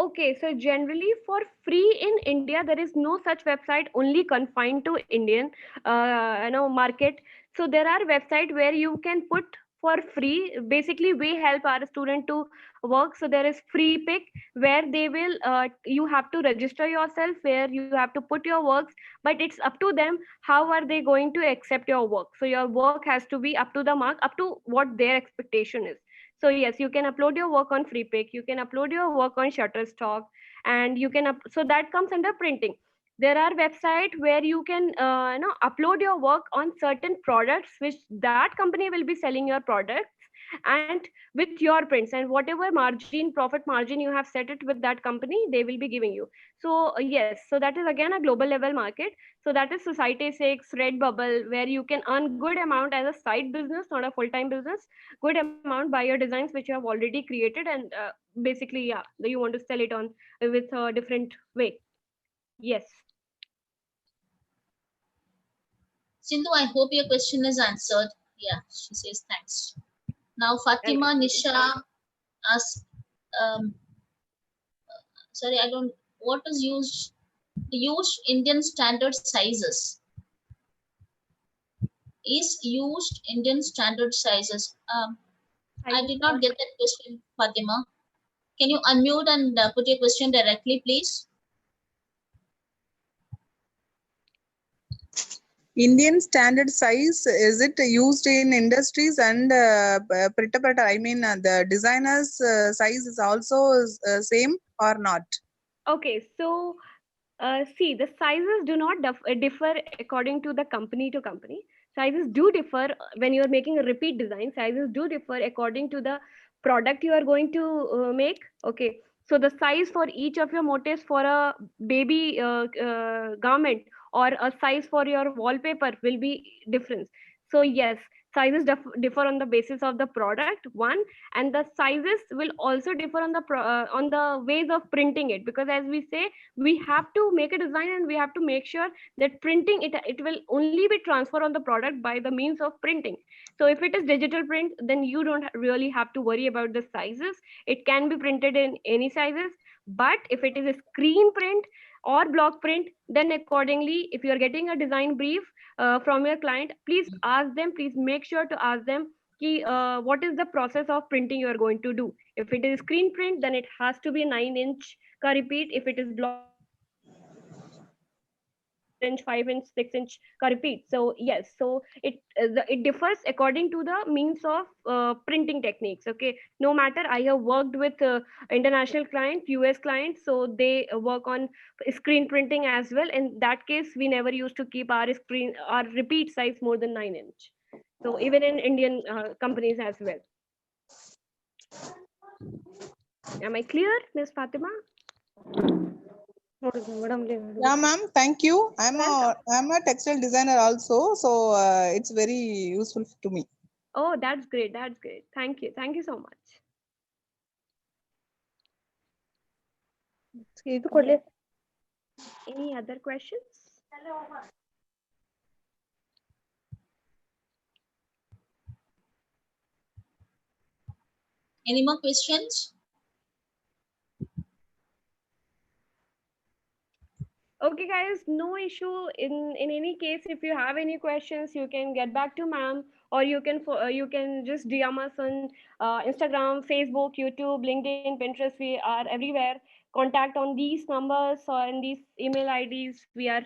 S3: Okay, so generally for free in India, there is no such website only confined to Indian, market. So there are websites where you can put for free. Basically, we help our student to work. So there is free pick where they will, you have to register yourself, where you have to put your works, but it's up to them how are they going to accept your work. So your work has to be up to the mark, up to what their expectation is. So yes, you can upload your work on Freepik, you can upload your work on Shutterstock, and you can so that comes under printing. There are websites where you can upload your work on certain products which that company will be selling your products, and with your prints, and whatever margin, profit margin you have set it with that company, they will be giving you. So yes, so that is again a global level market. So that is Society 6, Redbubble, where you can earn good amount as a side business, not a full-time business, good amount by your designs which you have already created, and basically, yeah, you want to sell it on with a different way. Yes.
S1: Sindhu, I hope your question is answered. Yeah, she says thanks. Now
S3: Welcome.
S1: Fatima Nisha asks, um, sorry, I don't, what is used Indian standard sizes? Is used Indian standard sizes? I did not get that question, Fatima. Can you unmute and put your question directly, please?
S5: Indian standard size, is it used in industries and printer? I mean, the designer's size is also same or not?
S3: Okay, so see, the sizes do not differ according to the company to company. Sizes do differ when you are making a repeat design. Sizes do differ according to the product you are going to make. Okay, so the size for each of your motifs for a baby garment or a size for your wallpaper will be different. So yes, sizes differ on the basis of the product one, and the sizes will also differ on the ways of printing it, because as we say, we have to make a design and we have to make sure that printing it will only be transferred on the product by the means of printing. So if it is digital print, then you don't really have to worry about the sizes. It can be printed in any sizes. But if it is a screen print or block print, then accordingly, if you are getting a design brief from your client, please ask them, please make sure to ask them what is the process of printing you are going to do. If it is screen print, then it has to be 9-inch ka repeat. If it is block print, then it has to be 4-inch, 5-inch, 6-inch ka repeat. So yes, so it differs according to the means of printing techniques. Okay, no matter, I have worked with international clients, US clients, so they work on screen printing as well. In that case, we never used to keep our repeat size more than 9-inch. So even in Indian companies as well. Am I clear, Miss Fatima?
S5: Yeah, ma'am. Thank you. I'm a textile designer also, so it's very useful to me.
S3: Oh, that's great. That's great. Thank you. Thank you so much. Any other questions?
S1: Any more questions?
S3: Okay, guys, no issue. In any case, if you have any questions, you can get back to ma'am, or you can just DM us on Instagram, Facebook, YouTube, LinkedIn, Pinterest. We are everywhere. Contact on these numbers or in these email IDs. We are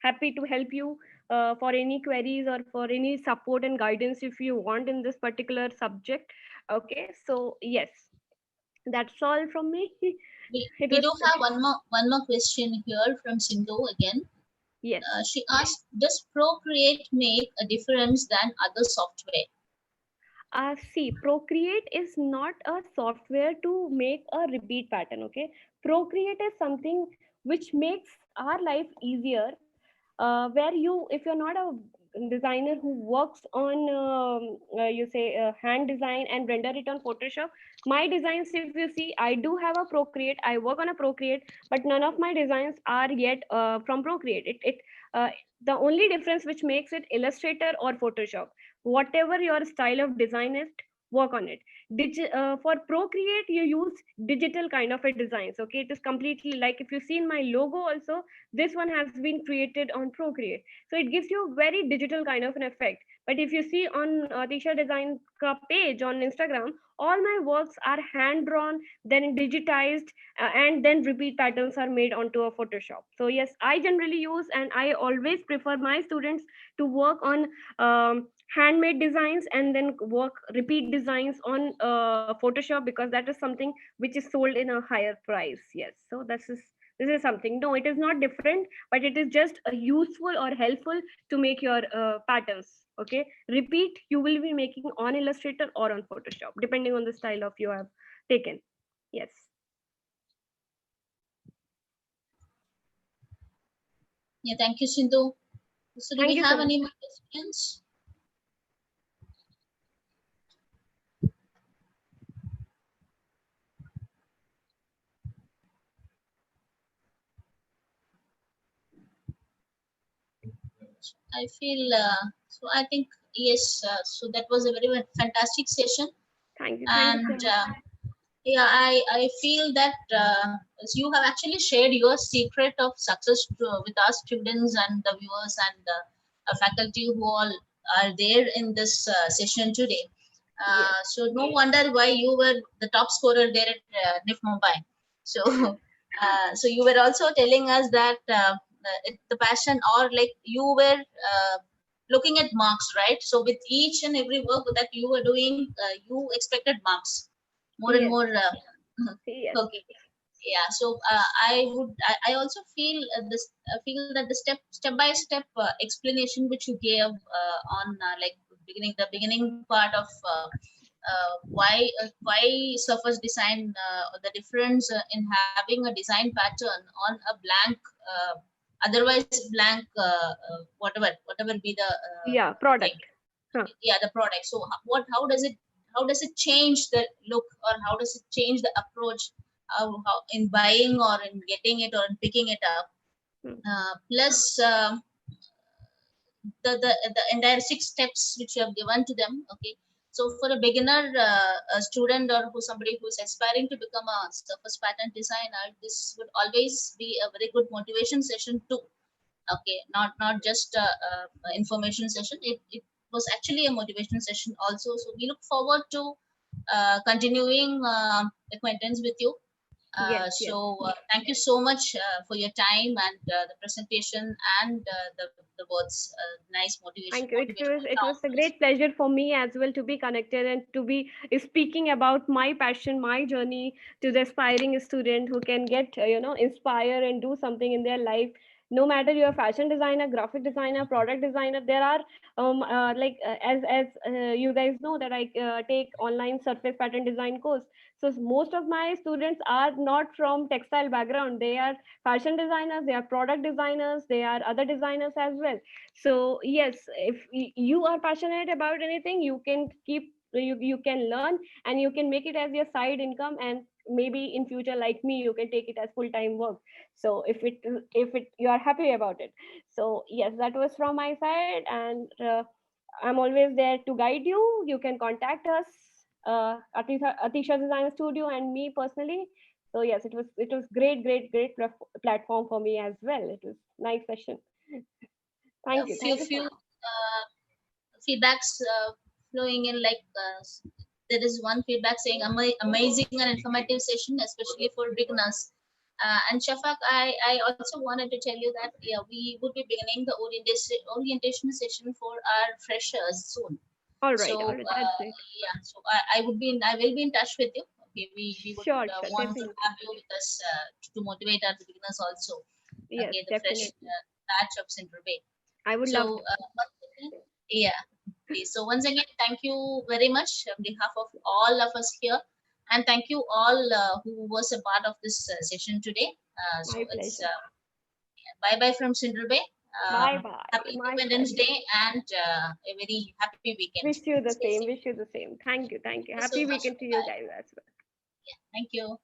S3: happy to help you for any queries or for any support and guidance if you want in this particular subject. Okay, so yes, that's all from me.
S1: We do have one more question here from Sindhu again.
S3: Yes.
S1: She asked, does Procreate make a difference than other software?
S3: See, Procreate is not a software to make a repeat pattern. Okay, Procreate is something which makes our life easier. Where you, if you're not a designer who works on, you say, hand design and render it on Photoshop, my designs, if you see, I do have a Procreate. I work on a Procreate, but none of my designs are yet from Procreate. The only difference which makes it Illustrator or Photoshop, whatever your style of design is, work on it. For Procreate you use digital kind of a designs. Okay, it is completely like, if you see in my logo also, this one has been created on Procreate, so it gives you very digital kind of an effect. But if you see on Tisha Design ka page on Instagram, all my works are hand drawn, then digitized, and then repeat patterns are made onto a Photoshop. So yes, I generally use, and I always prefer my students to work on handmade designs and then work repeat designs on Photoshop, because that is something which is sold in a higher price. Yes, so this is something. No, it is not different, but it is just useful or helpful to make your patterns. Okay, repeat you will be making on Illustrator or on Photoshop, depending on the style of you have taken. Yes.
S1: Yeah, thank you, Sindhu. So do
S3: Thank
S1: we
S3: you so
S1: have
S3: much.
S1: any more questions? I feel so. I think yes. So that was a very fantastic session,
S3: Thank you so
S1: and
S3: much.
S1: yeah, I feel that you have actually shared your secret of success with our students and the viewers and faculty who all are there in this session today.
S3: Yes.
S1: So no wonder why you were the top scorer there at NIFT Mumbai. So so you were also telling us that the passion, or like you were looking at marks, right? So with each and every work that you were doing, you expected marks more and
S3: Yes.
S1: more.
S3: Yes.
S1: Okay, yeah. So I also feel this feel that the step by step explanation which you gave on like the beginning part of why surface design, the difference in having a design pattern on a blank, otherwise blank, whatever be
S3: Yeah,
S1: the thing.
S3: product. Huh.
S1: Yeah, the product. So how does it change the look, or how does it change the approach, how in buying or in getting it or in picking it up,
S3: Hmm.
S1: plus the entire 6 steps which you have given to them. Okay, so for a beginner, a student, or somebody who is aspiring to become a surface pattern designer, this would always be a very good motivation session too. Okay, not just information session. It was actually a motivation session also. So we look forward to continuing acquaintance with you.
S3: Yes. Yes.
S1: Thank you so much for your time and the presentation and the words, nice
S3: Thank you.
S1: motivational
S3: It was a
S1: talk.
S3: great pleasure for me as well to be connected and to be speaking about my passion, my journey to the aspiring student who can get inspire and do something in their life. No matter you're a fashion designer, graphic designer, product designer, there are as you guys know that I take online surface pattern design course. So most of my students are not from textile background. They are fashion designers, they are product designers, they are other designers as well. So yes, if you are passionate about anything, you can you can learn, and you can make it as your side income, and maybe in future, like me, you can take it as full-time work. So if it you are happy about it. So yes, that was from my side, and I'm always there to guide you. You can contact us, Atisha Design Studio, and me personally. So yes, it was great platform for me as well. It was nice session.
S1: A
S3: Thank you so
S1: few
S3: much.
S1: feedbacks flowing in, like there is one feedback saying amazing and informative session, especially for beginners. And Shafaq, I also wanted to tell you that yeah, we would be beginning the orientation session for our freshers soon. So
S3: All right, that's it.
S1: yeah, so I will be in touch with you. Okay, we would
S3: Sure,
S1: want to
S3: definitely.
S1: have you with us to motivate our beginners also.
S3: Yes,
S1: Okay, the fresh
S3: definitely.
S1: batch of Cindrebay.
S3: I would love
S1: So
S3: to.
S1: once again, yeah. So once again, thank you very much on behalf of all of us here. And thank you all who was a part of this session today. So
S3: My
S1: it's
S3: pleasure.
S1: bye-bye from Cindrebay.
S3: Bye-bye.
S1: Happy
S3: My
S1: Independence
S3: pleasure.
S1: Day and a very happy weekend.
S3: Wish you the
S1: Stay
S3: same.
S1: safe.
S3: Wish you the same. Thank you. Thank you.
S1: Thank you so
S3: Happy
S1: much.
S3: weekend to you
S1: Bye.
S3: guys as well.
S1: Yeah, thank you.